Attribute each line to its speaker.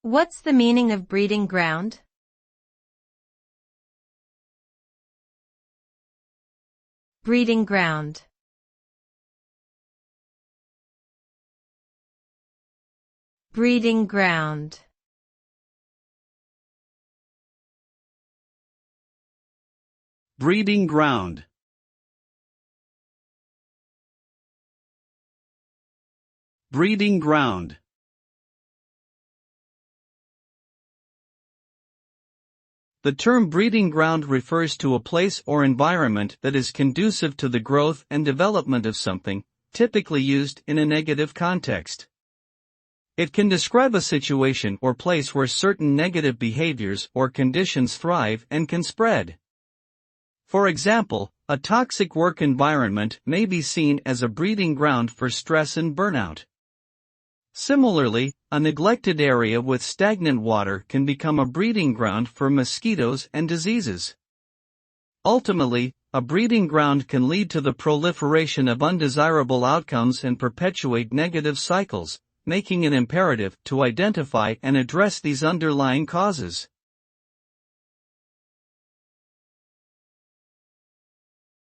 Speaker 1: What's the meaning of breeding ground? Breeding ground. Breeding ground.
Speaker 2: Breeding ground. Breeding ground. The term breeding ground refers to a place or environment that is conducive to the growth and development of something, typically used in a negative context. It can describe a situation or place where certain negative behaviors or conditions thrive and can spread. For example, a toxic work environment may be seen as a breeding ground for stress and burnout. Similarly, a neglected area with stagnant water can become a breeding ground for mosquitoes and diseases. Ultimately, a breeding ground can lead to the proliferation of undesirable outcomes and perpetuate negative cycles, making it imperative to identify and address these underlying causes.